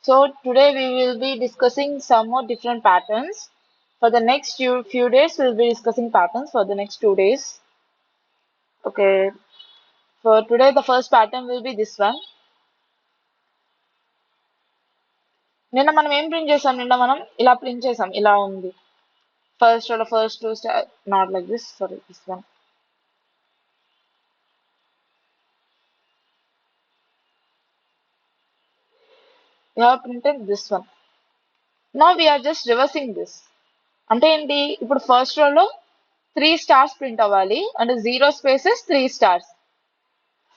So today we will be discussing some more different patterns. For the next few days, we'll be discussing patterns for the next 2 days. Okay, for today the first pattern will be this one. నిన్న మనం ఏం print చేసాం? నిన్న మనం ఇలా print చేసాం. ఇలా ఉంది. First two star, not like this. Sorry, this one. We have printed this one. Now we are just reversing this. అంటే ఏంటి? ఇప్పుడు ఫస్ట్ రోలో 3 స్టార్స్ ప్రింట్ అవ్వాలి అంటే 0 స్పేసెస్ 3 స్టార్స్.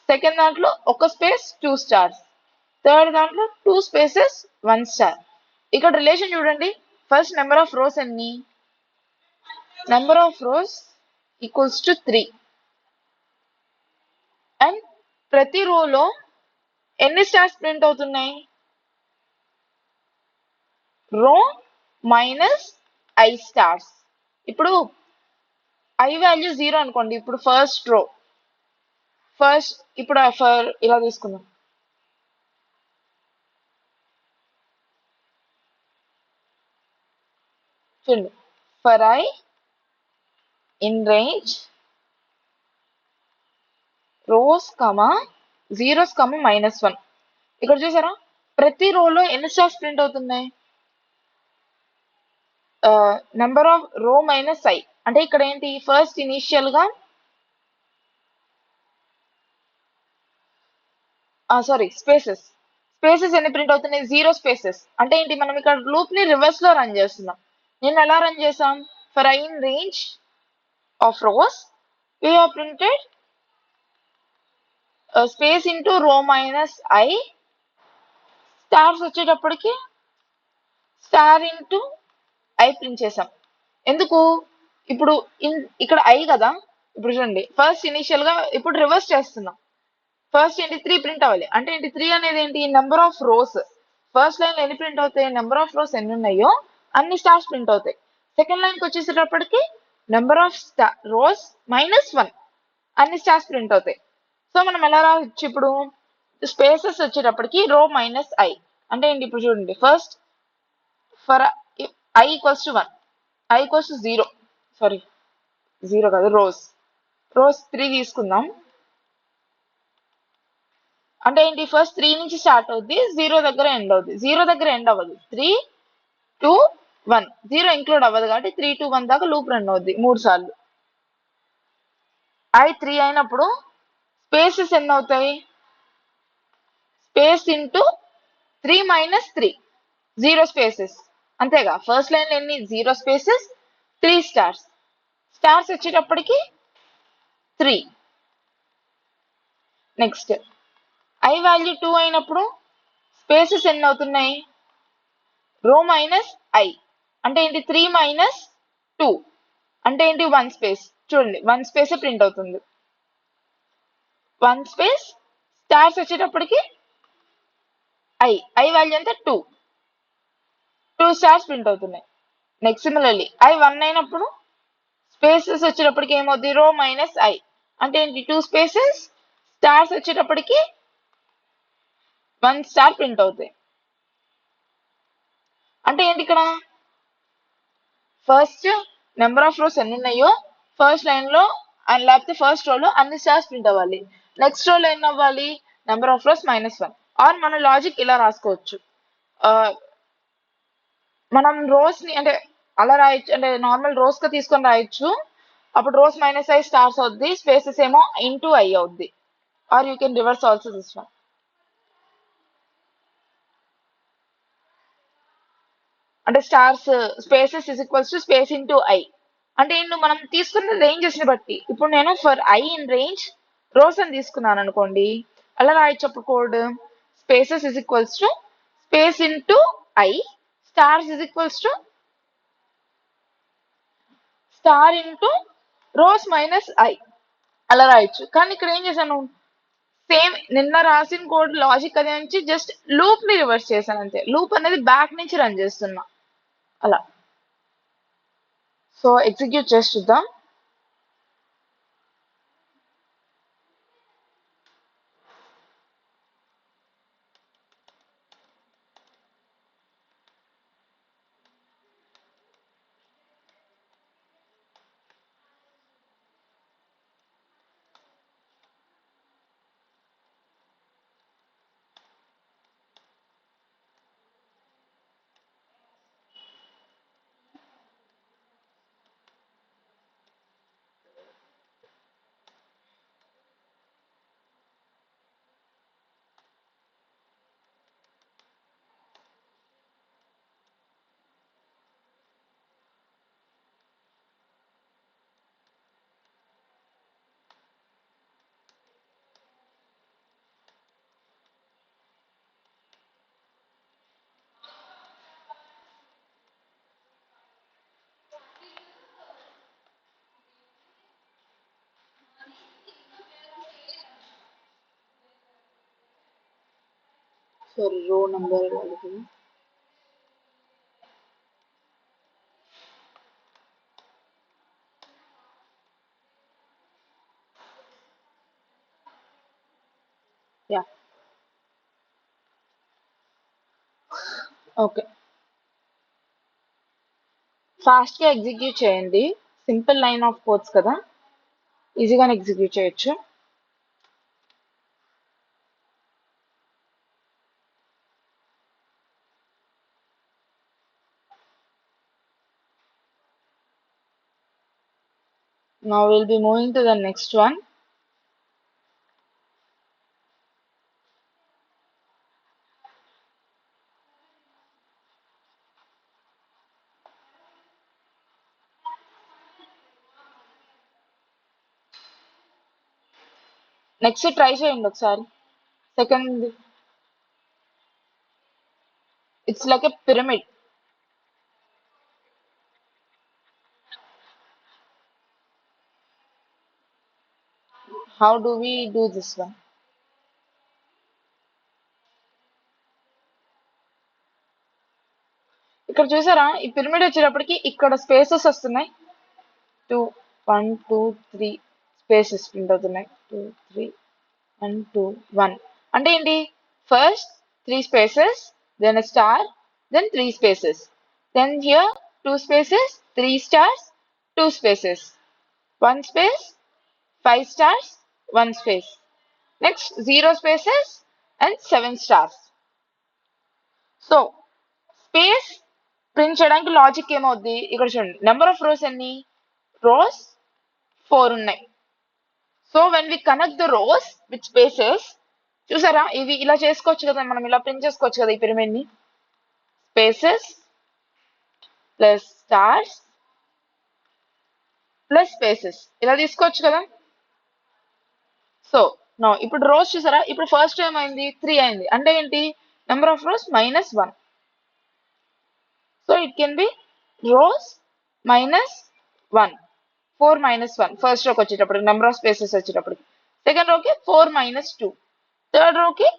సెకండ్ దాంట్లో ఒక స్పేస్ 2 స్టార్స్. థర్డ్ దాంట్లో 2 స్పేసెస్ 1 స్టార్. ఇక్కడ రిలేషన్ చూడండి. ఫస్ట్ నెంబర్ ఆఫ్ రోస్ ఎన్ని? Number of rows equals to 3 and ప్రతి రోలో ఎన్ని స్టార్స్ ప్రింట్ అవుతున్నాయి? Row minus I stars. ఇప్పుడు ఐ వాల్యూ 0 అనుకోండి. ఇప్పుడు ఫస్ట్ రో ఇప్పుడు ఇలా తీసుకుందాం. చూడండి, for I in range rows zeros -1. ఇక్కడ చూసారా, ప్రతి రోలో ఎన్ని స్టార్స్ ప్రింట్ అవుతున్నాయి? Number of row minus I. అంటే ఇక్కడ ఏంటి? ఫస్ట్ ఇనిషియల్ గా స్పేసెస్ ఎన్ని ప్రింట్ అవుతున్నాయి? 0 స్పేసెస్. అంటే ఏంటి? మనం ఇక్కడ లూప్ ని రివర్స్ లో రన్ చేస్తున్నాం. నేను ఎలా రన్ చేసాం? For I in range of rose we have printed space into రో మైనస్ ఐ. స్టార్స్ వచ్చేటప్పటికి స్టార్ ఇంటూ ఐ ప్రింట్ చేసాం. ఎందుకు? ఇప్పుడు ఇక్కడ ఐ కదా. ఇప్పుడు చూడండి, ఫస్ట్ ఇనిషియల్ గా ఇప్పుడు రివర్స్ చేస్తున్నాం. ఫస్ట్ ఏంటి? 3 ప్రింట్ అవ్వాలి. అంటే ఏంటి? 3 అనేది ఏంటి? Number of rose. First line లో ఎన్ని ప్రింట్ అవుతాయి? నెంబర్ ఆఫ్ రోస్ ఎన్ని ఉన్నాయో అన్ని స్టార్స్ ప్రింట్ అవుతాయి. సెకండ్ లైన్ కి వచ్చేసేటప్పటికి నెంబర్ ఆఫ్ రోస్ -1 అన్ని స్టార్స్ ప్రింట్ అవుతాయి. సో మనం ఎలా రావచ్చు? ఇప్పుడు స్పేసెస్ వచ్చేటప్పటికి రో మైనస్ ఐ. అంటే ఏంటి? ఇప్పుడు చూడండి, first for I equals to 1, I equals to 0. Sorry, 0 కాదు, రోస్ 3 తీసుకుందాం. అంటే ఏంటి? ఫస్ట్ 3 నుంచి స్టార్ట్ అవుద్ది, 0 దగ్గర ఎండ్ అవుద్ది. 0 దగ్గర ఎండ్ అవ్వదు. 3, 2, 1. 0 ఇంక్లూడ్ అవ్వదు కాబట్టి 3 to 1 దాకా లూప్ రన్ అవుద్ది 3 సార్లు. ఐ 3 అయినప్పుడు స్పేసెస్ ఎన్ని అవుతాయి? Space into 3 - 3, 0 spaces. అంతేగా. ఫస్ట్ లైన్ ఎన్ని? 0 స్పేసెస్ 3 స్టార్స్. స్టార్స్ వచ్చేటప్పటికి 3. నెక్స్ట్ ఐ వాల్యూ 2 అయినప్పుడు స్పేసెస్ ఎన్ని అవుతున్నాయి? Row minus I. అంటే ఏంటి? 3 - 2 అంటే ఏంటి? 1 స్పేస్. చూడండి, 1 స్పేస్ ప్రింట్ అవుతుంది. 1 స్పేస్. స్టార్స్ వచ్చేటప్పటికి ఐ వాల్యూ ఎంత? 2 స్టార్స్ ప్రింట్ అవుతున్నాయి. నెక్స్ట్ సిమిలర్లీ ఐ 1 అయినప్పుడు స్పేసెస్ వచ్చేటప్పటికి ఏమవుద్ది? రో మైనస్ ఐ. అంటే ఏంటి? 2 స్పేసెస్. స్టార్స్ వచ్చేటప్పటికి 1 స్టార్ ప్రింట్ అవుతాయి. అంటే ఏంటి? ఇక్కడ ఫస్ట్ నెంబర్ ఆఫ్ రోస్ ఎన్ని ఉన్నాయో ఫస్ట్ లైన్ లో లేకపోతే ఫస్ట్ రోలో అన్ని స్టార్స్ ప్రింట్ అవ్వాలి. నెక్స్ట్ రోలో ఎన్ని అవ్వాలి? Number of rows -1. ఆర్ మన లాజిక్ ఇలా రాసుకోవచ్చు. మనం రోస్ ని అంటే అలా రాయొచ్చు, అంటే నార్మల్ రోస్ గా తీసుకొని రాయొచ్చు. అప్పుడు రోస్ -ఐ స్టార్స్ అవుద్ది, స్పేసెస్ ఏమో ఇంటూ ఐ అవుద్ది. Or you can reverse also this one. అంటే stars spaces is equals to space into i. అంటే ఏంటి? మనం తీసుకున్న రేంజెస్ ని బట్టి. ఇప్పుడు నేను for I in range rows అని తీసుకున్నాను అనుకోండి, అలా రాయొచ్చు. అప్పుడు code spaces is equals to space into i, stars is equals to star into rows minus i అలా రాయొచ్చు. కానీ ఇక్కడ ఏం చేశాను? సేమ్ నిన్న రాసిన కోడ్ లాజిక్ అదే నుంచి జస్ట్ లూప్ ని రివర్స్ చేశాను అంతే. లూప్ అనేది బ్యాక్ నుంచి రన్ చేస్తున్నా అలా. సో ఎగ్జిక్యూట్ చేసి చూద్దాం. for row number. Yeah. Okay. ఫాస్ట్గా ఎగ్జిక్యూట్ చేయండి. సింపుల్ లైన్ ఆఫ్ కోడ్స్ కదా, ఈజీగానే ఎగ్జిక్యూట్ చేయొచ్చు. Now we'll be moving to the next one. Next try చేయండి ఒకసారి. Second, it's like a pyramid. How do we do this one? ఇక్కడ చూసారా, ఈ పిరమిడ్ వచ్చేటప్పటికి ఇక్కడ స్పేసెస్ వస్తున్నాయి. 2 1 2 3 స్పేసెస్ ప్రింట్ అవుతున్నాయి. 2 3 1 2 1 అంటే ఏంటి? First 3 spaces, then star, then 3 spaces, then here 2 spaces, 3 stars, 2 spaces, 1 space, 5 stars, 1 space, next 0 spaces and 7 stars. So space print చేయడానికి లాజిక్ ఏమవుద్ది? ఇక్కడ చూడండి, నెంబర్ ఆఫ్ రోస్ ఎన్ని? రోస్ 4 ఉన్నాయి. So when we connect the rows with spaces, చూసారా ఇవి ఇలా చేసుకోవచ్చు కదా, మనం ఇలా ప్రింట్ చేసుకోవచ్చు కదా ఈ పిరమిడ్ ని. Spaces plus stars plus spaces ఇలా తీసుకోవచ్చు కదా. సో నో ఇప్పుడు రోస్ చూసారా, ఇప్పుడు ఫస్ట్ ఏమైంది? 3 అయింది. అంటే ఏంటి? Number of rows -1. So it can be rows -1, 4 -1 first రోకి వచ్చేటప్పుడు, నెంబర్ ఆఫ్ స్పేసెస్ వచ్చేటప్పటికి. సెకండ్ రోకి 4 -2, థర్డ్ రోకి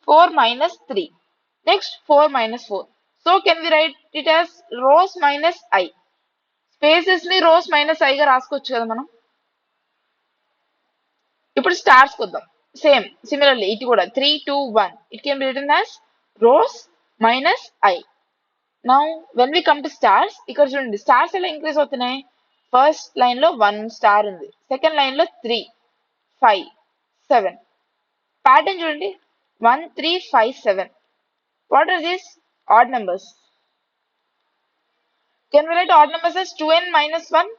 4 -3, next 4 -4. So can we write it as rows -i. Spaces ని రోస్ -i గా రాసుకోవచ్చు కదా మనం. ఇప్పుడు స్టార్స్ కొద్దాం. సేమ్ సిమిలర్లీ ఇది కూడా 3 2 1 it can be written as rows -i. Now when we come to stars, ఇక్కడ చూడండి స్టార్స్ ఎలా ఇంక్రీజ్ అవుతున్నాయి. ఫస్ట్ లైన్ లో 1 స్టార్ ఉంది, సెకండ్ లైన్ లో 3 5 7. ప్యాటర్న్ చూడండి, 1 3 5 7. What are these? Odd numbers. Can we write odd numbers as 2n - 1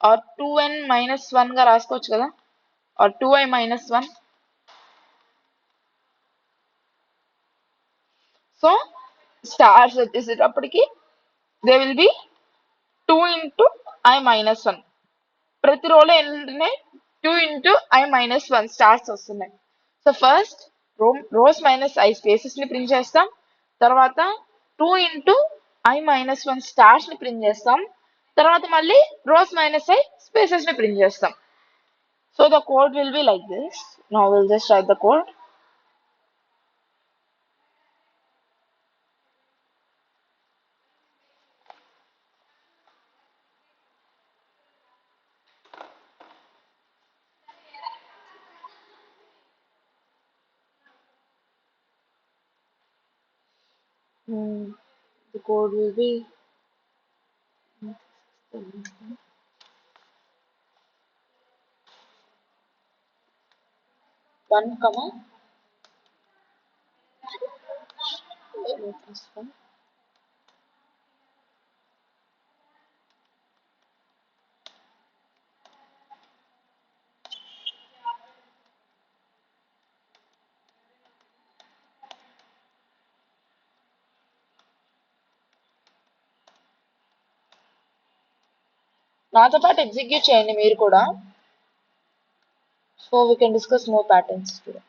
or 2n - 1 గా రాసుకోవచ్చు కదా, ఆర్ 2i - 1. సో స్టార్స్ వచ్చేసేటప్పటికి they will be 2 into i - 1. ప్రతి రోలో ఎన్ని ఉంటున్నాయి? 2 into i - 1 స్టార్స్ వస్తున్నాయి. So first rows -i spaces ని ప్రింట్ చేస్తాం, తర్వాత 2 into i - 1 స్టార్స్ ని ప్రింట్ చేస్తాం, తర్వాత మళ్ళీ రోస్ -i స్పేసెస్ ని ప్రింట్ చేస్తాం. So the code will be like this. Now will just write the code. The code will be 1, నాతో పాటు ఎగ్జిక్యూట్ చేయండి మీరు కూడా. So we can discuss more patterns today.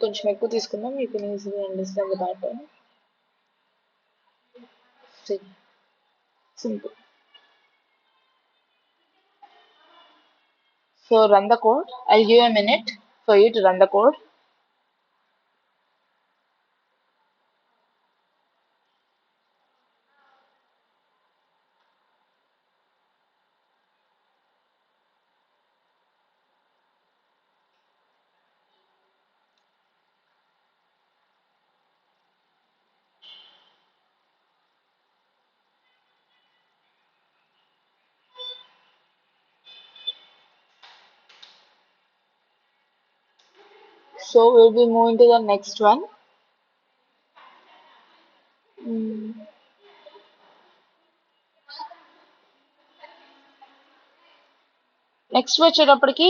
కొంచెం ఎక్కువ తీసుకుందాం, you can easily understand the pattern. Simple. So run the code. I'll give you a minute for you to run the code. So we'll be moving to the next one. Next వచ్చేటప్పటికి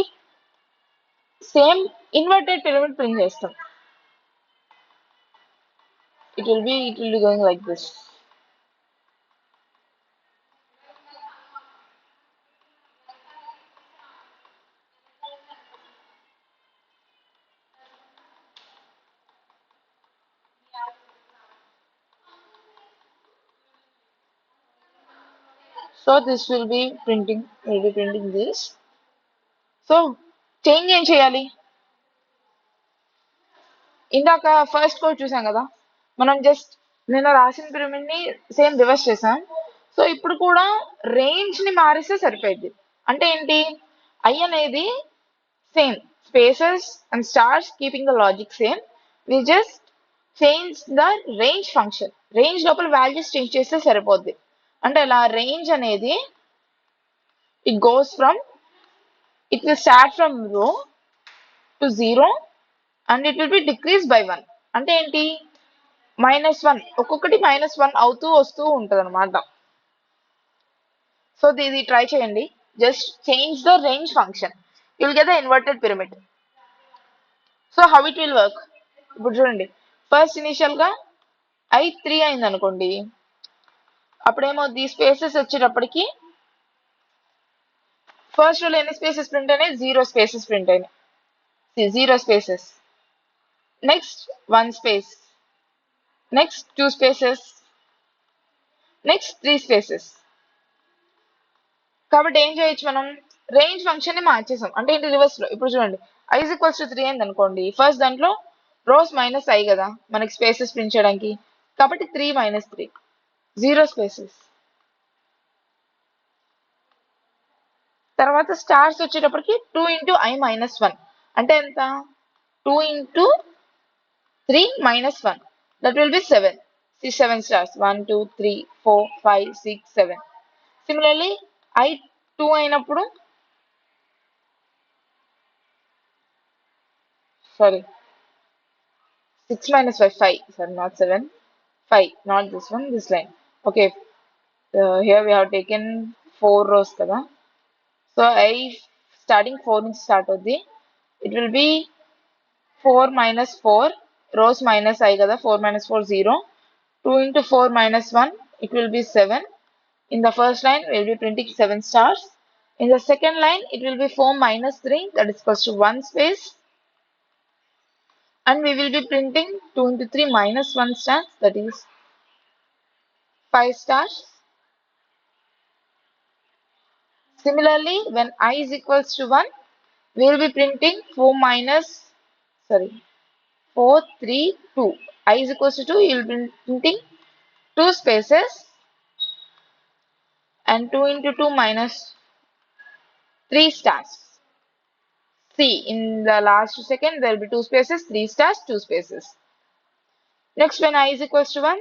same inverted pyramid print చేస్తాం. It will be going like this. So this will be printing. We'll be printing this. So change ఏం చేయాలి? ఇందాక first code చూసాం కదా, మనం just నిన్న రాసిన పిరమిడ్ ని సేమ్ రివర్స్ చేసాం. సో ఇప్పుడు కూడా రేంజ్ ని మారిస్తే సరిపోయింది. అంటే ఏంటి, ఐ అనేది same spaces and stars keeping the logic same, we just change the range function. Range లోపల వాల్యూస్ చేంజ్ చేస్తే సరిపోద్ది. అంటే ఇలా రేంజ్ అనేది it goes from, it will start from row to 0 and it will be decrease by 1. అంటే ఏంటి, -1 ఒక్కొక్కటి -1 అవుతూ వస్తూ ఉంటది అనమాట. సో ఇది ట్రై చేయండి, just change the range function, you will get the inverted pyramid. So how it will work, ఇప్పుడు చూడండి, ఫస్ట్ ఇనిషియల్ గా i3 అయింది అనుకోండి, అప్పుడేమవుద్ది, స్పేసెస్ వచ్చేటప్పటికి ఫస్ట్ రోలో ఎన్ని స్పేసెస్ ప్రింట్ అయినాయి, 0 స్పేసెస్ ప్రింట్ అయినాయి. 0 spaces, next 1 space, next 2 spaces, next 3 spaces. కాబట్టి ఏం చేయొచ్చు, మనం రేంజ్ ఫంక్షన్ ని మార్చేసాం. అంటే ఏంటి, రివర్స్ లో. ఇప్పుడు చూడండి, i = 3 అయింది అనుకోండి, ఫస్ట్ దాంట్లో రోస్ మైనస్ i కదా మనకి స్పేసెస్ ప్రింట్ చేయడానికి, కాబట్టి 3 - 3 0 స్పేసెస్. తర్వాత స్టార్స్ వచ్చేటప్పటికి 2 × i - 1 అంటే ఎంత, 2 × 3 - 1, that will be 7. See 7 stars, 1 2 3 4 5 6 7. Similarly i2 అయినప్పుడు, sorry, 6 - 5 5, sorry, not 7, 5, not this one, this line. Okay, here we have taken 4 rows kada. So I starting 4 నుంచి start అవుద్ది, it will be 4 - 4 rows minus I kada, 4 - 4 0, 2 × 4 - 1, it will be 7. In the first line we will be printing 7 stars. In the second line it will be 4 - 3, that is equals to 1 space, and we will be printing 2 × 3 - 1 stars, that is 5 stars. Similarly, when I is equals to 1, we will be printing 4 3 2. I is equals to 2, you will be printing 2 spaces and 2 × 2 - 3 stars. See, in the last second there will be 2 spaces, 3 stars, 2 spaces. Next, when I is equals to 1,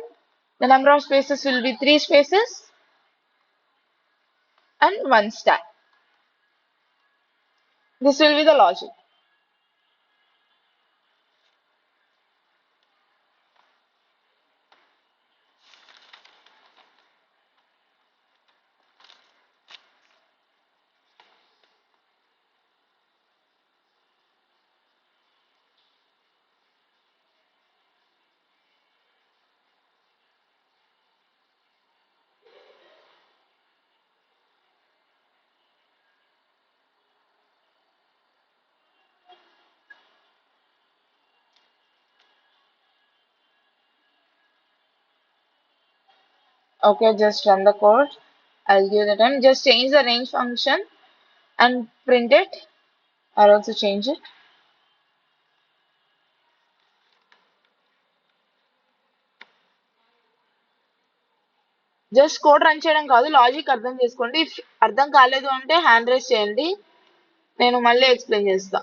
the number of spaces will be 3 spaces and 1 star. This will be the logic. Okay, just run the code. I'll give the time. Just change the range function and print it. I'll also change it. Just code run చేయడం కాదు, logic అర్థం చేసుకోండి. If అర్థం కాలేదు అంటే hand raise చేయండి, నేను మళ్ళీ ఎక్స్ప్లెయిన్ చేస్తా.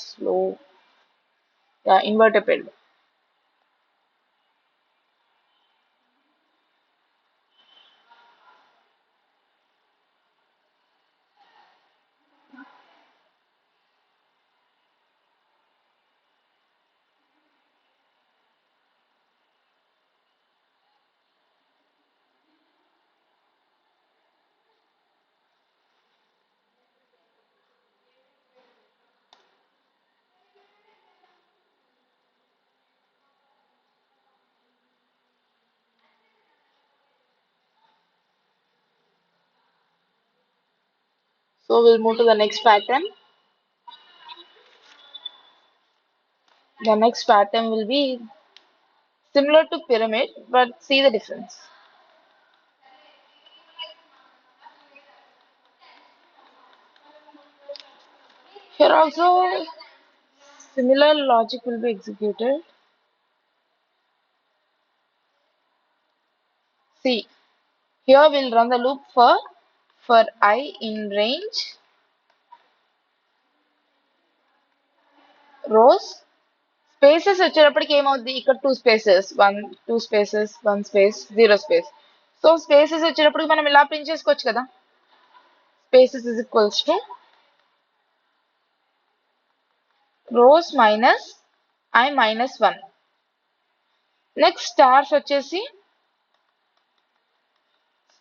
Slow, inverted. So we'll move to the next pattern. The next pattern will be similar to pyramid, but see the difference. Here also similar logic will be executed. See, here we'll run the loop for I in range rows. Spaces వచ్చేటప్పటికి ఏమవుద్ది, ఇక్కడ 2 spaces, 2 spaces, 1 space, 0 space. So spaces వచ్చేటప్పటికి మనం ఇలా print చేసుకోవచ్చు కదా, spaces is equals to rows minus I minus 1. Next stars వచ్చేసి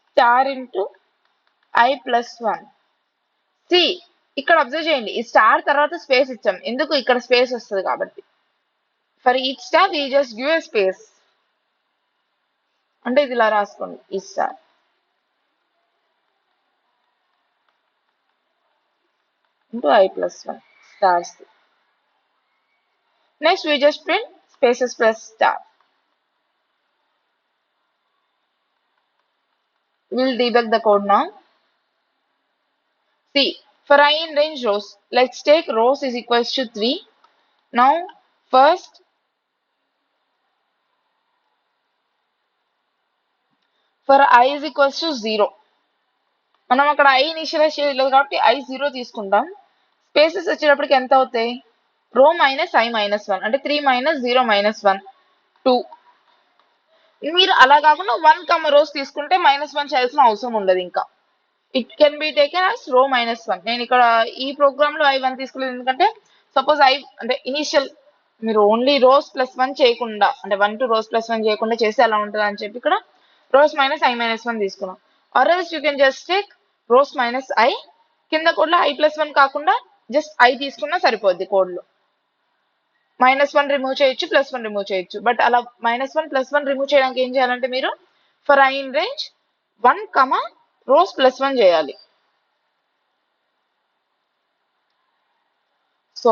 star into I plus 1. See, ఇక్కడ అబ్జర్వ్ చేయండి, ఈ స్టార్ తర్వాత స్పేస్ ఇచ్చాం, ఎందుకు, ఇక్కడ స్పేస్ వస్తుంది కాబట్టి. For each star we just give a space, అంటే ఇది ఇలా రాసుకోండి, ఈ star into I plus 1 stars. Next we just print spaces plus star. We'll debug the code now. See, for I in range rows, let's take rows is equals to 3. Now first for I is equals to 0. మనం అక్కడ I initialise చేయలేదు కాబట్టి I 0 తీసుకుంటాం. Spaces వచ్చేటప్పటికి ఎంత అవుతాయి, రో minus I minus 1, అంటే 3 మైనస్ 0 మైనస్ 1 2. మీరు అలా కాకుండా 1 రోస్ తీసుకుంటే -1 చేయాల్సిన అవసరం ఉండదు. ఇంకా it can be taken as రో -1. నేను ఇక్కడ ఈ ప్రోగ్రామ్ లో I1 తీసుకోలేదు, ఎందుకంటే సపోజ్ అంటే ఇనిషియల్ మీరు ఓన్లీ రోస్ ప్లస్ 1 చేయకుండా, అంటే 1 to రోస్ ప్లస్ 1 చేయకుండా చేస్తే ఎలా ఉంటుంది అని చెప్పి ఇక్కడ రోస్ మైనస్ I మైనస్ 1 తీసుకున్నాం. Or else you can just take rows minus I, కింద కోడ్ లో I ప్లస్ 1 కాకుండా జస్ట్ I తీసుకున్నా సరిపోద్ది. కోడ్ లో -1 రిమూవ్ చేయొచ్చు, +1 రిమూవ్ చేయొచ్చు. బట్ అలా -1 +1 రిమూవ్ చేయడానికి ఏం చేయాలంటే మీరు for I in range 1, rows +1 చేయాలి. సో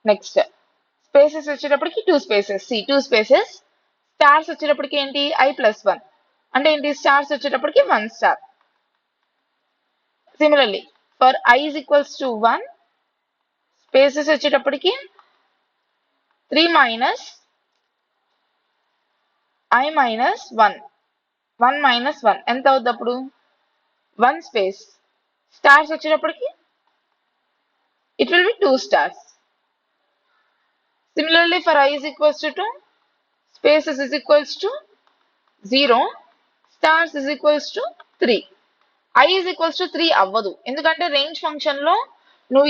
నెక్స్ట్ స్పేసెస్ వచ్చేటప్పటికి 2 స్పేసెస్, 2 స్పేసెస్. స్టార్స్ వచ్చేటప్పటికి ఏంటి, I ప్లస్ 1, అంటే ఏంటి, స్టార్స్ వచ్చేటప్పటికి 1 star. Similarly for I is equals to 1, spaces వచ్చేటప్పటికి 3 మైనస్ I మైనస్ 1, 1 మైనస్ 1 ఎంత అవుద్ది అప్పుడు 1 స్పేస్. స్టార్స్ వచ్చేటప్పటికి it will be 2 stars. Similarly for I is equals to 2, spaces is equals to 0, stars is equals to 3. I is equals to 3 అవ్వదు, ఎందుకంటే range function లో నువ్వు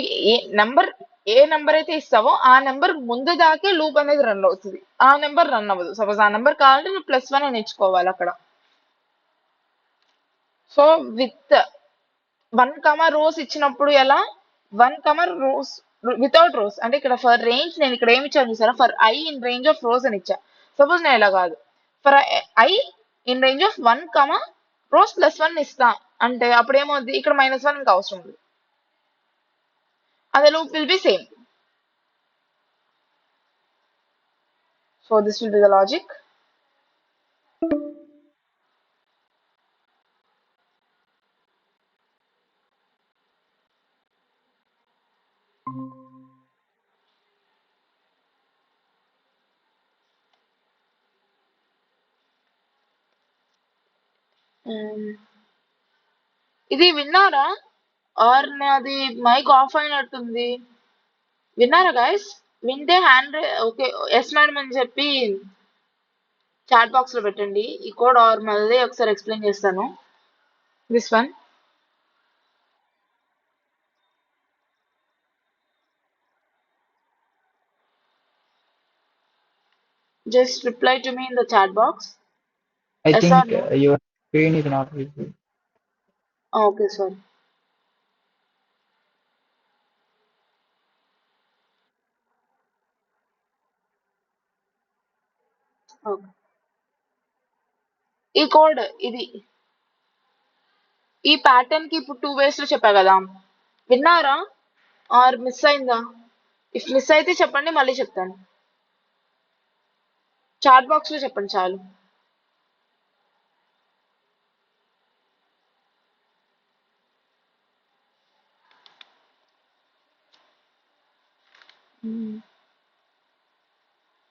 ఏ number అయితే ఇస్తావో ఆ నెంబర్ ముందు దాకే లూప్ అనేది రన్ అవుతుంది, ఆ నెంబర్ రన్ అవ్వదు. సపోజ్ ఆ నెంబర్ కావాలంటే నువ్వు +1 అని ఇచ్చుకోవాలి అక్కడ. సో విత్ 1, రోస్ ఇచ్చినప్పుడు ఎలా, 1, రోస్ వితౌట్ రోస్, అంటే ఇక్కడ ఫర్ రేంజ్ నేను ఇక్కడ ఏమి ఇచ్చాను చూసారా, for I in range of rows అని ఇచ్చా. సపోజ్ నేను ఇలా కాదు, for I in range of 1, rows +1 ఇస్తా అంటే అప్పుడు ఏమవుద్ది, ఇక్కడ -1 ఇంకా అవసరం ఉంది. And the loop will be same. So this will be the logic. ఇది విన్నారా? ఆర్ నాది మైక్ ఆఫ్ అయినట్టుంది. విన్నారా గైస్? వింటే హ్యాండ్ ఓకే ఎస్ మేడం అని చెప్పి చాట్ బాక్స్ లో పెట్టండి. ఈ కోడ్ ఆర్ మళ్ళీ ఒకసారి ఎక్స్ప్లెయిన్ చేస్తాను. This one. Just reply to me in the chat box. I Yes or think no? your screen is not visible. Okay, sorry. Okay. ఈ code ఇది ఈ ప్యాటర్న్ కి ఇప్పుడు 2 వేస్ లో చెప్పా కదా, విన్నారా ఆర్ మిస్ అయిందా? ఇఫ్ మిస్ అయితే చెప్పండి, మళ్ళీ చెప్తాను. చాట్ బాక్స్ లో చెప్పండి చాలు.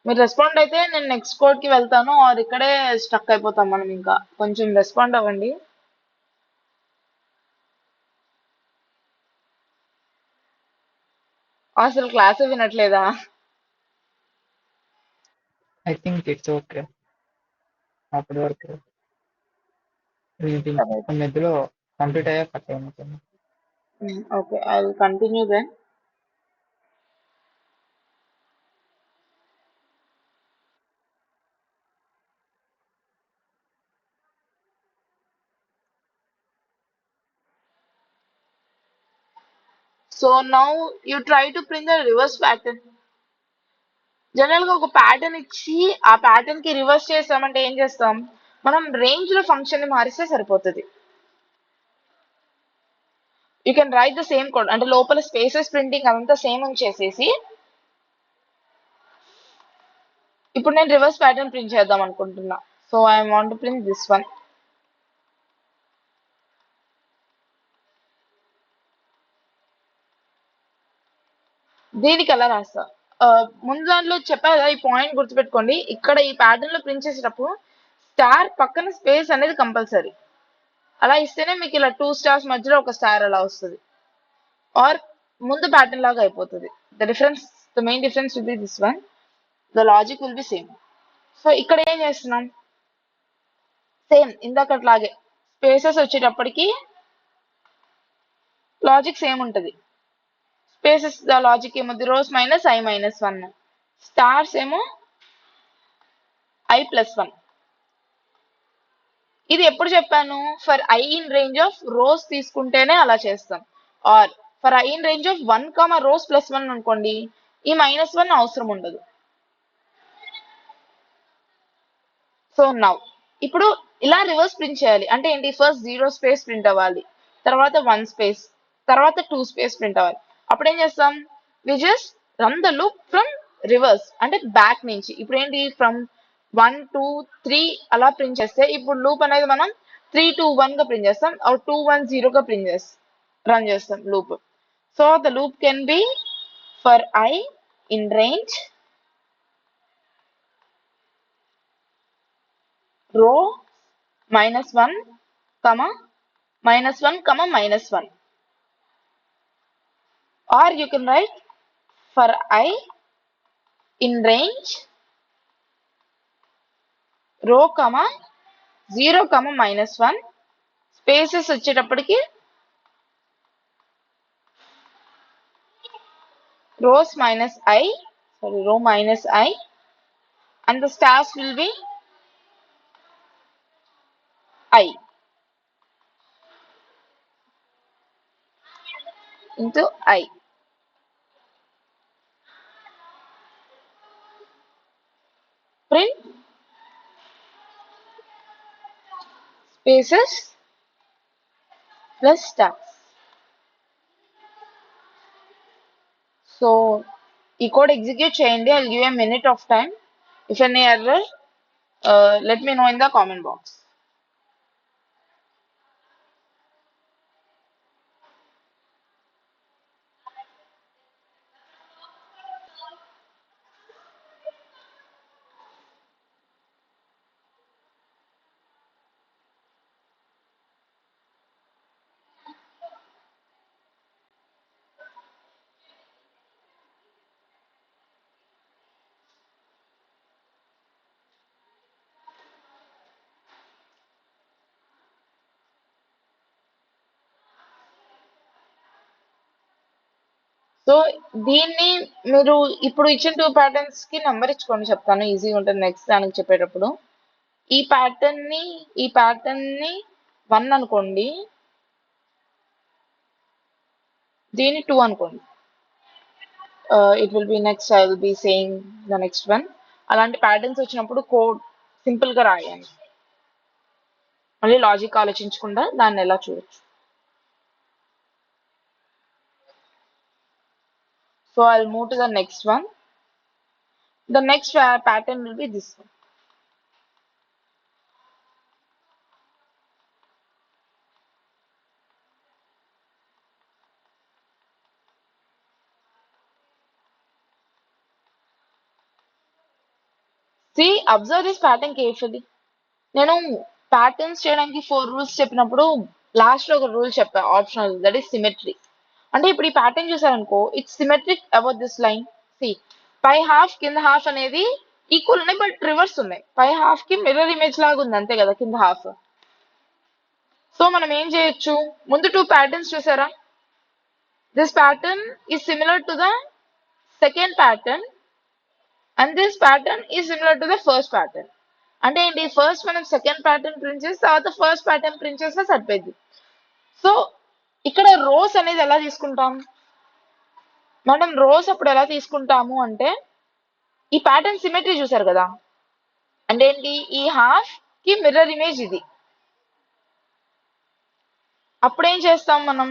మీరు రెస్పాండ్ అయితే నేను నెక్స్ట్ కోడ్ కి వెళ్తాను, ఆర్ ఇక్కడే స్టక్ అయిపోతాం మనం. ఇంకా కొంచెం రెస్పాండ్ అవ్వండి. అసలు class వినట్లేదా? I think it's okay. అప్పటి వరకు మధ్యలో కంప్లీట్ అయ్యాక కట్ అయిపోతుంది. Okay, I will continue then. So now you try to print the reverse pattern. General గా ఒక ప్యాటర్న్ ఇచ్చి ఆ ప్యాటర్న్ కి రివర్స్ చేస్తామంటే ఏం చేస్తాం, మనం రేంజ్ లో ఫంక్షన్ ని మారిస్తే సరిపోతుంది. You can write the same code, అంటే లోపల స్పేసెస్ ప్రింటింగ్ అదంతా సేమ్ ఉంచేసేసి ఇప్పుడు నేను రివర్స్ ప్యాటర్న్ ప్రింట్ చేద్దాం అనుకుంటున్నా. So I want to print this one. దీనికి ఎలా రాస్తా, ముందు దాంట్లో చెప్పా కదా, ఈ పాయింట్ గుర్తుపెట్టుకోండి. ఇక్కడ ఈ ప్యాటర్న్ లో ప్రింట్ చేసేటప్పుడు స్టార్ పక్కన స్పేస్ అనేది కంపల్సరీ. అలా ఇస్తేనే మీకు ఇలా 2 స్టార్స్ మధ్యలో ఒక స్టార్ అలా వస్తుంది, ఆర్ ముందు ప్యాటర్న్ లాగా అయిపోతుంది. The main difference will be this one. The logic will be same. So ఇక్కడ ఏం చేస్తున్నాం, సేమ్ ఇందాకట్లాగే స్పేసెస్ వచ్చేటప్పటికి లాజిక్ సేమ్ ఉంటుంది. స్పేసెస్ ద లాజిక్ ఏమో రోస్ -i-1, స్టార్స్ ఏమో i+1. ఇది ఎప్పుడు చెప్పాను, for i in range of rows తీసుకుంటేనే అలా చేస్తాం. Or for i in range of 1, rows +1 అనుకోండి, ఈ -1 అవసరం ఉండదు. సో నౌ ఇప్పుడు ఇలా రివర్స్ ప్రింట్ చేయాలి అంటే ఏంటి, ఫస్ట్ 0 స్పేస్ ప్రింట్ అవ్వాలి, తర్వాత 1 స్పేస్, తర్వాత 2 స్పేస్ ప్రింట్ అవ్వాలి. అప్పుడు ఏం చేస్తాం, we just run the loop from reverse, అంటే బ్యాక్ నుంచి. ఇప్పుడు ఏంటి, ఫ్రమ్ 1 2 3 అలా ప్రింట్ చేస్తే ఇప్పుడు లూప్ అనేది మనం 3 2 1 గా ప్రింట్ చేస్తాం, 2 1 0 గా రన్ చేస్తాం loop. So the loop can be for i in range రో -1, -1, -1, or you can write for I in range row, 0, -1, spaces వచ్చేటప్పటికి row -i, and the stars will be I into I. Print spaces plus stars. So ఈ code execute చేయండి. I'll give you a minute of time. If any error, let me know in the comment box. So దీన్ని మీరు ఇప్పుడు ఇచ్చిన 2 patterns కి number ఇచ్చుకోండి, చెప్తాను ఈజీగా ఉంటుంది నెక్స్ట్ దానికి చెప్పేటప్పుడు. ఈ ప్యాటర్న్ ని 1 అనుకోండి, దీన్ని 2 అనుకోండి. It will B next I will be saying the next one. అలాంటి ప్యాటర్న్స్ వచ్చినప్పుడు కోడ్ సింపుల్ గా రాయండి, మళ్ళీ లాజిక్ ఆలోచించకుండా దాన్ని ఎలా చూడొచ్చు. So I'll move to the next one. The next pattern will be this one. See, observe this pattern carefully. నేను ప్యాటర్న్స్ చేయడానికి 4 రూల్స్ చెప్పినప్పుడు లాస్ట్ లో ఒక రూల్ చెప్పా ఆప్షనల్, దట్ ఈస్ సిమెట్రీ. అంటే ఇప్పుడు ఈ ప్యాటర్న్ చూసారనుకో, it's symmetric about this line. See పై హాఫ్ కింద హాఫ్ అనేది ఈక్వల్ ఉన్నాయి, బట్ రివర్స్ ఉన్నాయి. పై హాఫ్ కి మిర్రర్ ఇమేజ్ లాగా ఉంది అంతే కదా కింద హాఫ్. సో మనం ఏం చేయొచ్చు, ముందు 2 ప్యాటర్న్స్ చూసారా, this pattern is similar to the second pattern and this pattern is similar to the first pattern. అంటే ఏంటి, ఫస్ట్ మనం సెకండ్ ప్యాటర్న్ ప్రింట్ చేసి తర్వాత ఫస్ట్ ప్యాటర్న్ ప్రింట్ చేస్తే సరిపోయింది. సో ఇక్కడ రోస్ అనేది ఎలా తీసుకుంటాం, మనం రోస్ అప్పుడు ఎలా తీసుకుంటాము అంటే, ఈ ప్యాటర్న్ సిమెట్రీ చూసారు కదా, అంటే ఏంటి, ఈ హాఫ్ కి మిర్రర్ ఇమేజ్ ఇది. అప్పుడేం చేస్తాం మనం,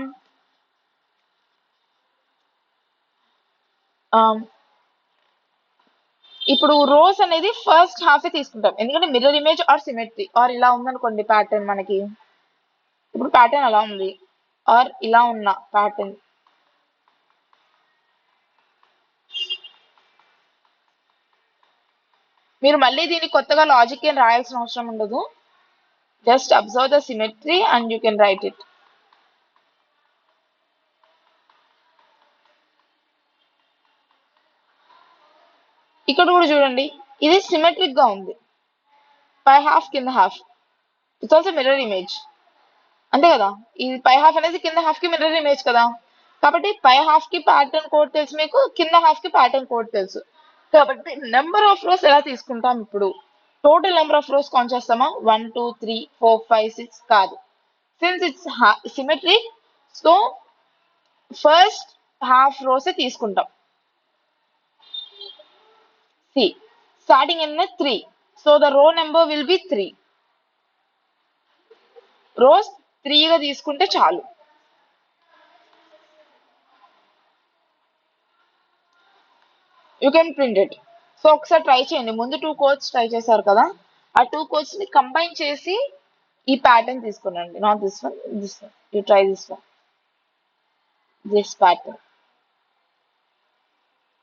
ఇప్పుడు రోస్ అనేది ఫస్ట్ హాఫ్ తీసుకుంటాం, ఎందుకంటే mirror image or symmetry. Or ఇలా ఉందనుకోండి ప్యాటర్న్, మనకి ఇప్పుడు ప్యాటర్న్ అలా ఉంది, ఆర్ ఇలా ఉన్న ప్యాటర్న్, మీరు మళ్ళీ దీన్ని కొత్తగా లాజిక్ ఏం రాయాల్సిన అవసరం ఉండదు. Just observe the symmetry and you can write it. ఇక్కడ కూడా చూడండి, ఇది సిమెట్రిక్ గా ఉంది, పై హాఫ్ కింద half, it's also mirror image అంతే కదా. ఈ పై హాఫ్ అనేది కింద హాఫ్ కి మిర్రర్ ఇమేజ్ కదా, కాబట్టి పై హాఫ్ కి ప్యాటర్న్ కోడ్ తెలుసు మీకు, కింద హాఫ్ కి ప్యాటర్న్ కోడ్ తెలుసు. కాబట్టి నెంబర్ ఆఫ్ రోస్ ఎలా తీసుకుంటాం, ఇప్పుడు total number of rows count చేస్తామా, 1 2 3 4 5 6 కాదు. Since it's symmetric, so first half రోసే తీసుకుంటాం. See starting in 3, so the row number will be 3. Rows 3 గా తీసుకుంటే చాలు. You can print it. So ఒకసారి ట్రై చేయండి, ముందు 2 కోడ్స్ ట్రై చేశారు కదా, ఆ 2 కోడ్స్ ని కంబైన్ చేసి ఈ ప్యాటర్న్ తీసుకున్నాండి. Not this one, this one. You try this one, this pattern,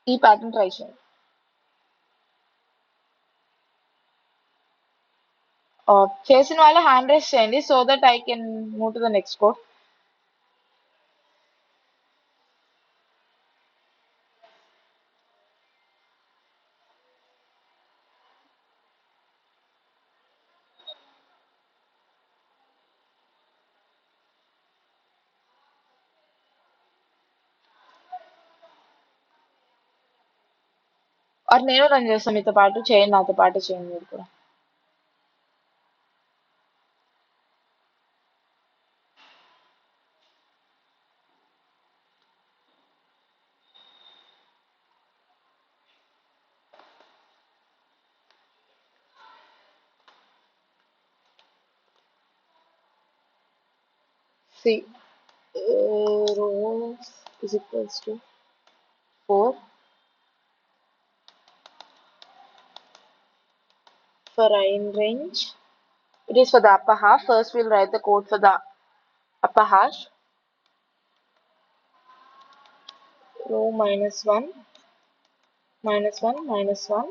ఈ ప్యాటర్న్ ట్రై చేయండి. చేసిన వాళ్ళు హ్యాండ్ రైస్ చేయండి, so that I can move to the next code. అది నేను రన్ చేస్తాను మీతో పాటు, చేయండి, నాతో పాటు చేయండి మీరు కూడా. See, rho is equals to 4 for I in range. It is for the upper half. First, we'll write the code for the upper half. Rho minus 1, minus 1, minus 1.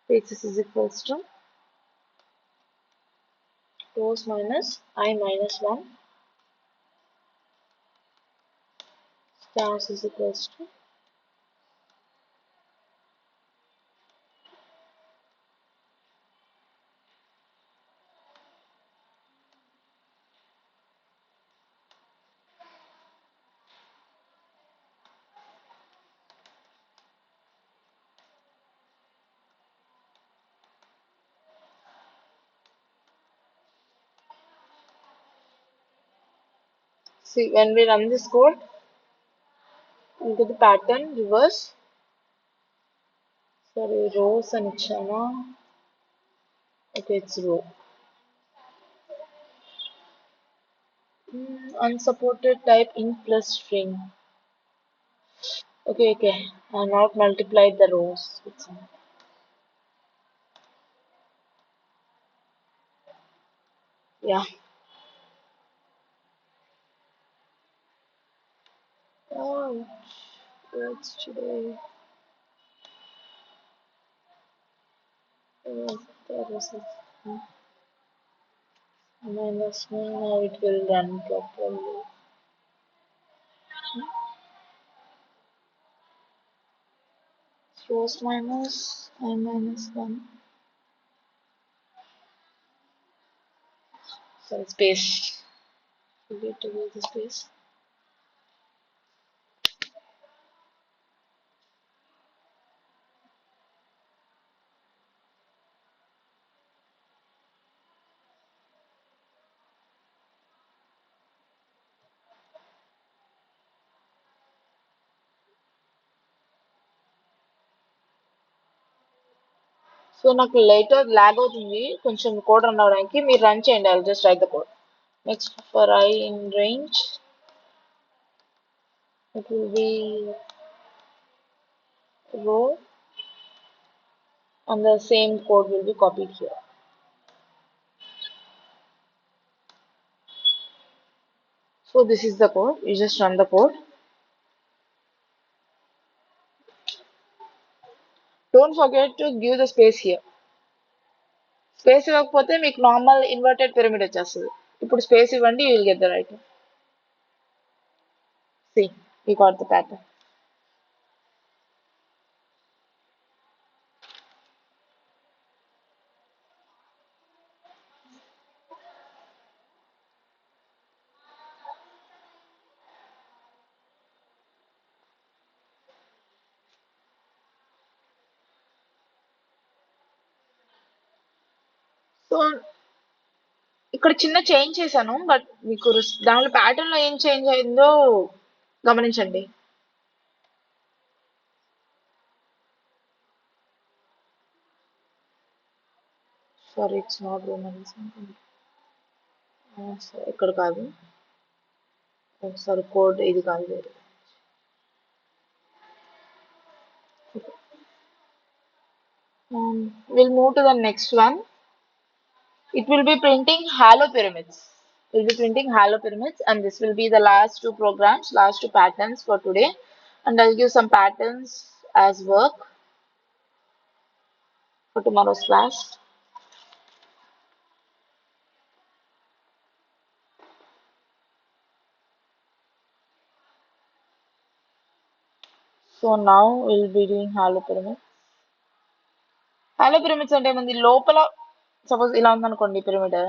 Basis is equals to rows minus I minus 1. Stars is equals to. See, when we run this code, we get the pattern reverse. Sorry, rows and ichana. Okay, it's row. Unsupported type int plus string. Okay. I have not multiplied the rows. Yeah. Oh, what's today? There was a minus 1. Now it will run properly. Rows minus I minus 1. Sorry, space. Forget to use the space. So నాకు later log అవుతుంది కొంచెం code run అవడానికి మీరు run చేయండి I just write the code next for I in range it will be row and the same code will be copied here. So this is the code. You just run the code. Don't forget to give the space here. Space ఇవ్వకపోతే మీకు normal inverted pyramid వచ్చేస్తుంది ఇప్పుడు space ఇవ్వండి you will get the right see you got the pattern so ఇక్కడ చిన్న change చేశాను but మీకు దానిలో ప్యాటర్న్ లో ఏం చేంజ్ అయిందో గమనించండి సారీ ఇట్స్ నాట్ రోమన్ ఇక్కడ కాదు సారీ కోడ్ ఇది కాదు వేరే we'll move to the next one. It will be printing hollow pyramids. We'll be printing hollow pyramids, and this will be the last two programs, last two patterns for today. And I'll give some patterns as work for tomorrow's class. So now we'll be doing hollow pyramids. Hollow pyramids అంటే ఏముంది లోపల suppose ఇలా ఉందనుకోండి pyramid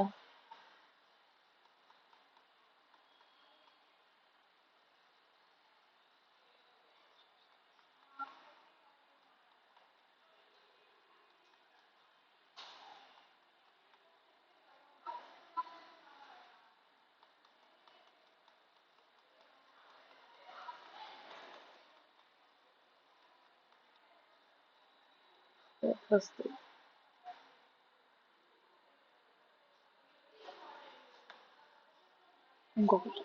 ఇంకొకటి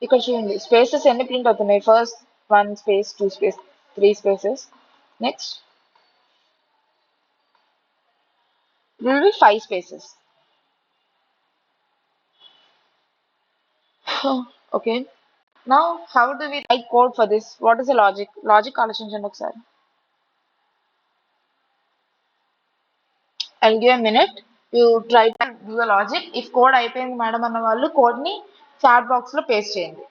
ఇక్కడ చూడండి spaces ఎన్ని print అవుతున్నాయి. First 1 space, 2 space, 3 spaces. Next will be 5 spaces. Okay. Now how do we write code for this? What is the logic? Logic ఆలోచించండి ఒకసారి. I'll give a minute. You try to do the logic. If code అయిపోయింది madam అన్న వాళ్ళు code ని chat box లో paste చేయండి.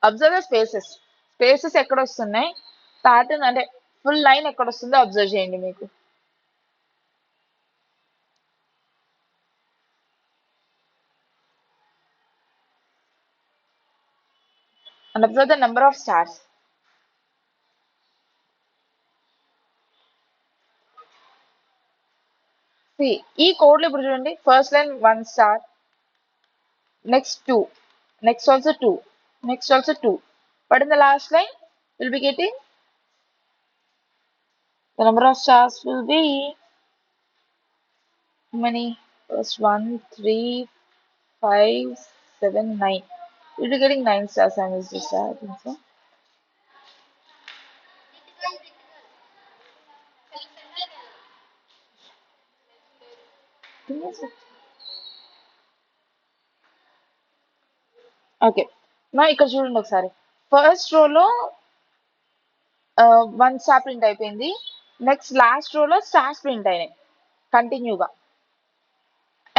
Observe the spaces. Spaces ఎక్కడ వస్తున్నాయి, ప్యాటర్న్ అంటే ఫుల్ లైన్ ఎక్కడ వస్తుందో అబ్జర్వ్ చేయండి మీకు. And observe the number of stars. See, ఈ కోడ్ లో ఇప్పుడు చూడండి first line 1 star, next 2, next also 2, next also 2, but in the last line we'll be getting the number of stars will be how many? First 1, 3, 5, 7, 9. We'll be getting 9 stars. I missed this star, I think so. Okay, నా ఇక్కడ చూడండి ఒకసారి first రోలో 1 star print అయిపోయింది. Next last రోలో stars print అయినాయి కంటిన్యూగా.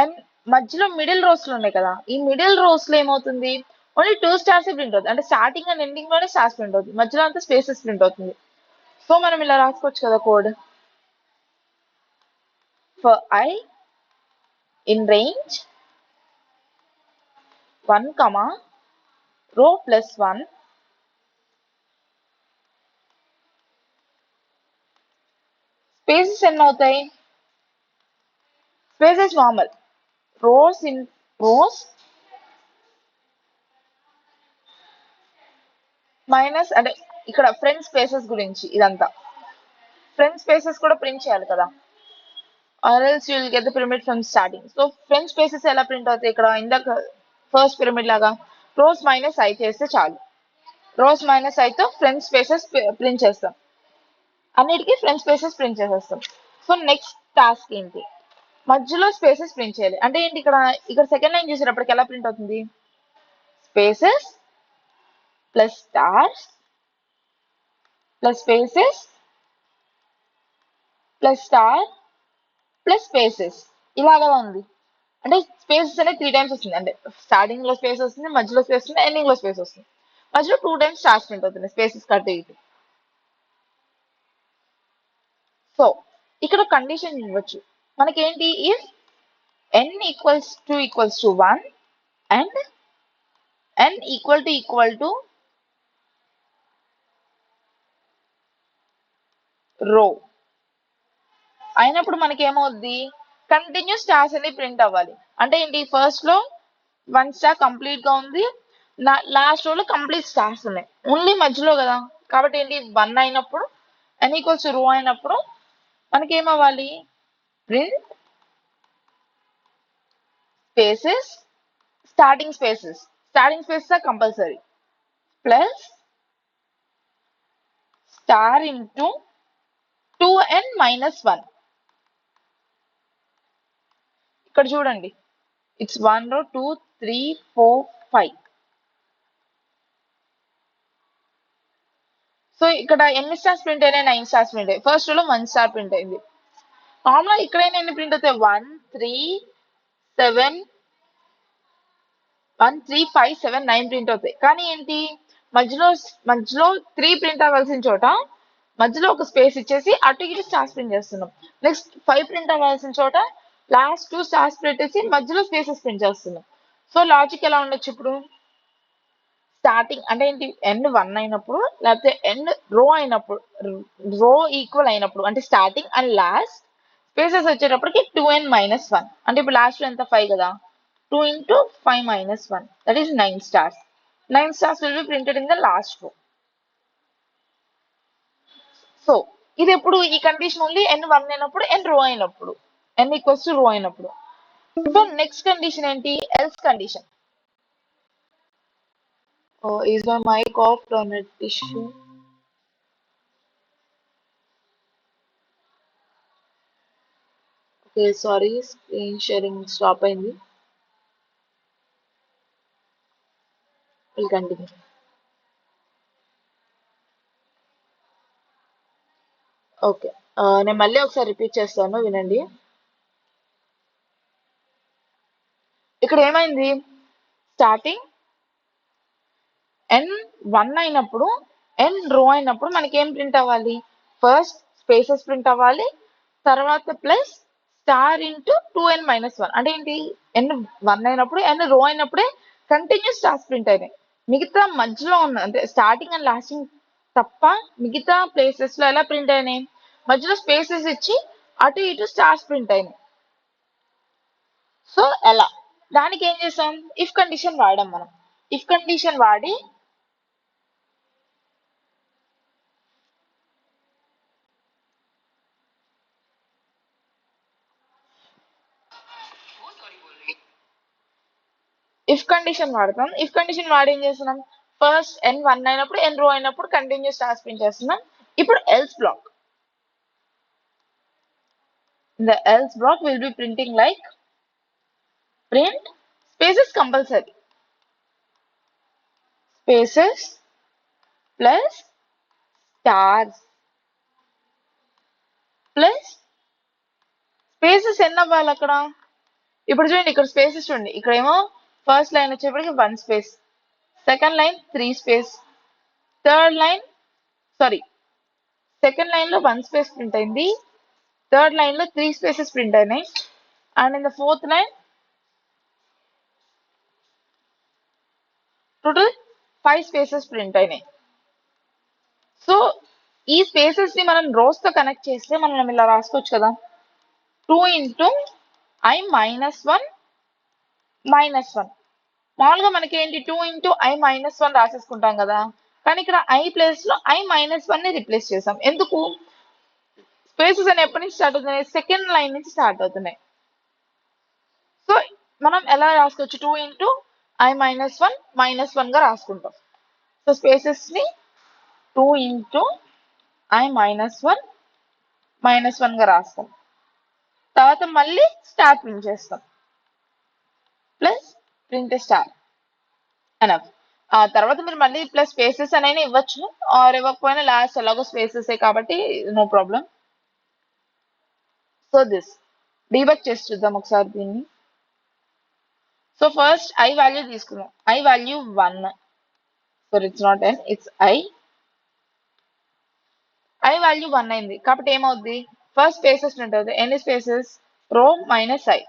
And మధ్యలో మిడిల్ రోస్ లో ఉన్నాయి కదా, ఈ మిడిల్ రోస్ లో ఏమవుతుంది, ఓన్లీ 2 స్టార్స్ ప్రింట్ అవుతుంది. అంటే స్టార్టింగ్ అండ్ ఎండింగ్ లోనే స్టార్స్ ప్రింట్ అవుతుంది, మధ్యలో అంతా స్పేసెస్ ప్రింట్ అవుతుంది. సో మనం ఇలా రాసుకోవచ్చు కదా code. For I in range 1, row plus 1, spaces ఎన్ని అవుతాయి, spaces normal rows in rose minus, అంటే ఇక్కడ ఫ్రంట్ స్పేసెస్ గురించి ఇదంతా. ఫ్రంట్ స్పేసెస్ కూడా ప్రింట్ చేయాలి కదా, or else you will get the pyramid from starting. So front spaces ఎలా ప్రింట్ అవుతాయి, ఇక్కడ ఇందాక ఫస్ట్ పిరమిడ్ లాగా రోస్ మైనస్ I చేస్తే చాలు. రోస్ మైనస్ I తో ఫ్రంట్ స్పేసెస్ ప్రింట్ చేస్తాం, అన్నిటికీ ఫ్రంట్ స్పేసెస్ ప్రింట్ చేసేస్తాం. సో నెక్స్ట్ టాస్క్ ఏంటి, మధ్యలో స్పేసెస్ ప్రింట్ చేయాలి. అంటే ఏంటి, ఇక్కడ సెకండ్ లైన్ చూసేటప్పటికి ఎలా ప్రింట్ అవుతుంది, spaces plus stars plus spaces plus star plus spaces ఇలాగా ఉంది. అంటే స్పేసెస్ అనేది 3 టైమ్స్ వస్తుంది. అంటే స్టార్టింగ్ లో స్పేస్ వస్తుంది, మధ్యలో స్పేస్ వస్తుంది, ఎండింగ్ లో స్పేస్ వస్తుంది. మధ్యలో 2 టైమ్స్ స్టార్స్ ప్రింట్ అవుతుంది, స్పేసెస్ కట్ ఇటు. సో ఇక్కడ కండిషన్ ఇవ్వచ్చు మనకేంటి, if n equals to 1 and n equal to row అయినప్పుడు మనకి ఏమవుద్ది, కంటిన్యూస్ స్టార్స్ అనేది ప్రింట్ అవ్వాలి. అంటే ఏంటి, ఫస్ట్ లో 1 స్టార్ కంప్లీట్ గా ఉంది, లాస్ట్ రోలో కంప్లీట్ స్టార్స్ ఉన్నాయి, ఓన్లీ మధ్యలో కదా. కాబట్టి ఏంటి, 1 అయినప్పుడు n ఈక్వల్స్ రో అయినప్పుడు మనకి ఏమవ్వాలి, print spaces starting spaces compulsory plus star into 2n minus 1. ఇక్కడ చూడండి ఇట్స్ 1 రో 2 3 4 5. సో ఇక్కడ ఎన్ని స్టార్స్ ప్రింట్ అయినాయి, 9 స్టార్స్ ప్రింట్ అయ్యాయి. ఫస్ట్ రోలో 1 స్టార్ ప్రింట్ అయింది. నార్మల్ ఇక్కడైనా ఎన్ని ప్రింట్ అవుతాయి, 1 3 7 1 3 5 7 9 ప్రింట్ అవుతాయి. కానీ ఏంటి, మధ్యలో 3 ప్రింట్ అవ్వాల్సిన చోట మధ్యలో ఒక స్పేస్ ఇచ్చేసి అటు ఇటు స్టార్స్ ప్రింట్ చేస్తున్నాం. నెక్స్ట్ 5 ప్రింట్ అవ్వాల్సిన చోట లాస్ట్ 2 స్టార్స్ పెట్టేసి మధ్యలో స్పేసెస్ ప్రింట్ చేస్తున్నాం. సో లాజిక్ ఎలా ఉండొచ్చు, ఇప్పుడు స్టార్టింగ్ అంటే ఏంటి, n 1 అయినప్పుడు లేకపోతే n రో అయినప్పుడు, రో ఈక్వల్ అయినప్పుడు, అంటే స్టార్టింగ్ అండ్ లాస్ట్ స్పేసెస్ వచ్చేటప్పటికి 2n మైనస్ 1. అంటే ఇప్పుడు లాస్ట్ ఎంత 5 కదా, 2 into 5 minus 1, that is 9 stars. 9 stars will be printed in the last row. So ఇది ఎప్పుడు ఈ కండిషన్ ఓన్లీ n 1 అయినప్పుడు n రో అయినప్పుడు n ఈక్వల్స్ టు రో అయినప్పుడు. సో నెక్స్ట్ కండిషన్ ఏంటి, else condition. Is my mic off net issue? Okay sorry, screen sharing stop అయింది. Will continue. Okay, నేను మళ్ళీ ఒకసారి రిపీట్ చేస్తాను, వినండి. ఇక్కడ ఏమైంది, స్టార్టింగ్ n 1 అయినప్పుడు n రో అయినప్పుడు మనకి ఏం ప్రింట్ అవ్వాలి, ఫస్ట్ స్పేసెస్ ప్రింట్ అవ్వాలి, తర్వాత ప్లస్ స్టార్ ఇంటూ 2n-1. అంటే ఏంటి, n 1 అయినప్పుడు n రో అయినప్పుడే కంటిన్యూస్ స్టార్స్ ప్రింట్ అయినాయి. మిగతా మధ్యలో ఉన్న అంటే స్టార్టింగ్ అండ్ లాస్టింగ్ తప్ప మిగతా ప్లేసెస్ లో ఎలా ప్రింట్ అయినాయి, మధ్యలో స్పేసెస్ ఇచ్చి అటు ఇటు స్టార్స్ ప్రింట్ అయినాయి. సో ఎలా, దానికి ఏం చేసాం, ఇఫ్ కండిషన్ వాడాం మనం. ఇఫ్ కండిషన్ వాడి ఇఫ్ కండిషన్ వాడతాం. ఇఫ్ కండిషన్ వాడి ఏం చేస్తున్నాం, ఫస్ట్ n 1 అయినప్పుడు n రో అయినప్పుడు కంటిన్యూస్ స్టార్స్ ప్రింట్ చేస్తున్నాం. ఇప్పుడు else black, the else block will be printing like print spaces compulsory, spaces plus stars plus spaces ఎన్ని అవ్వాలి అక్కడ. ఇప్పుడు చూడండి, ఇక్కడ స్పేసెస్ చూడండి, ఇక్కడ ఏమో ఫస్ట్ లైన్ వచ్చేప్పటికి 1 space, second line 3 space, third line sorry second line లో 1 స్పేస్ ప్రింట్ అయింది, థర్డ్ లైన్ లో 3 స్పేసెస్ ప్రింట్ అయినాయి, and in the fourth line total 5 spaces print అయినాయి. సో ఈ స్పేసెస్ ని మనం రోస్ తో కనెక్ట్ చేస్తే మనం ఇలా రాసుకోవచ్చు కదా, 2 ఇంటూ i మైనస్ 1 మైనస్ 1. మామూలుగా మనకి ఏంటి 2 ఇంటూ i మైనస్ 1 రాసేసుకుంటాం కదా, కానీ ఇక్కడ i ప్లేస్ లో i మైనస్ 1 ని రిప్లేస్ చేసాం. ఎందుకు, స్పేసెస్ అని ఎప్పటి నుంచి స్టార్ట్ అవుతున్నాయి, సెకండ్ లైన్ నుంచి స్టార్ట్ అవుతున్నాయి. సో మనం ఎలా రాసుకోవచ్చు, 2 ఇంటూ i మైనస్ 1 మైనస్ 1 గా రాసుకుంటాం. సో స్పేసెస్ ని 2 ఇంటూ i మైనస్ 1 మైనస్ 1 గా రాస్తాం, తర్వాత మళ్ళీ స్టార్ ప్రింట్ చేస్తాం, ప్లస్ ప్రింట్ స్టార్ ఎనఫ్. ఆ తర్వాత మీరు మళ్ళీ ప్లస్ స్పేసెస్ అనేది ఇవ్వచ్చు, ఆర్ ఇవ్వకపోయినా లాస్ట్ ఎలాగో స్పేసెస్ కాబట్టి no problem. So this debug చేసి చూద్దాం ఒకసారి దీన్ని. సో ఫస్ట్ i వాల్యూ తీసుకుందాం, i value 1, so it's not n, it's i value 1 అయింది కాబట్టి ఏమవుద్ది, ఫస్ట్ స్పేసెస్ ఉంటుంది, ఎన్ని స్పేసెస్, రో మైనస్ i.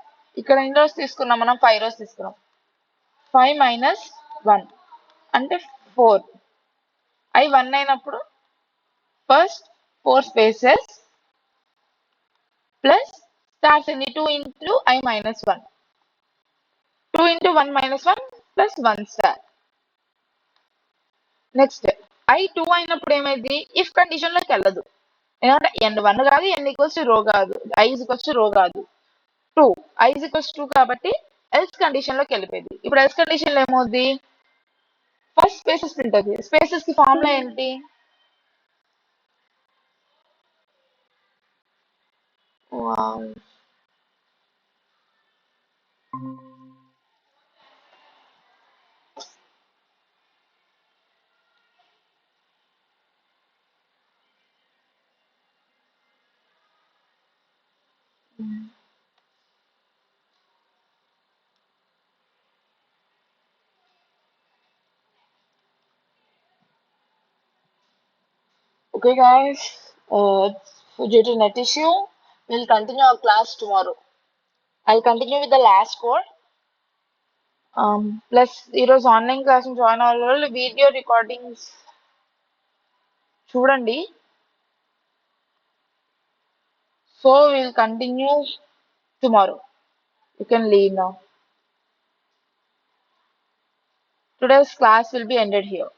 ఇక్కడ ఎన్ని రోస్ తీసుకున్నాం మనం, 5 రోస్ తీసుకున్నాం, 5 మైనస్ 1 అంటే 4. i 1 అయినప్పుడు ఫస్ట్ 4 స్పేసెస్ ప్లస్ స్టార్స్ ఎన్ని, 2 into i minus 1, 2 into 1 minus 1 plus 1 star. Next i 2 అయినప్పుడు ఏమైంది, ఇఫ్ కండిషన్ లోకి వెళ్ళదు, ఎందుకంటే n 1 కాదు, n ఈక్వల్స్ టు రో కాదు, i ఈక్వల్స్ టు రో కాదు, 2 i ఈక్వల్స్ 2 కాబట్టి ఎల్స్ కండిషన్ లోకి వెళ్ళిపోయింది. ఇప్పుడు ఎల్స్ కండిషన్ లో ఏమవుద్ది, ఫస్ట్ స్పేసెస్ ప్రింట్ అవుతుంది. స్పేసెస్ కి ఫార్ములా ఏంటి, wow okay guys, due to net issue we'll continue our class tomorrow. I'll continue with the last code. Plus ఈరోజు ఆన్లైన్ క్లాస్ జాయిన్ అవ్వాలి వాళ్ళు వీడియో రికార్డింగ్స్ చూడండి. So we'll continue tomorrow. You can leave now. Today's class will be ended here.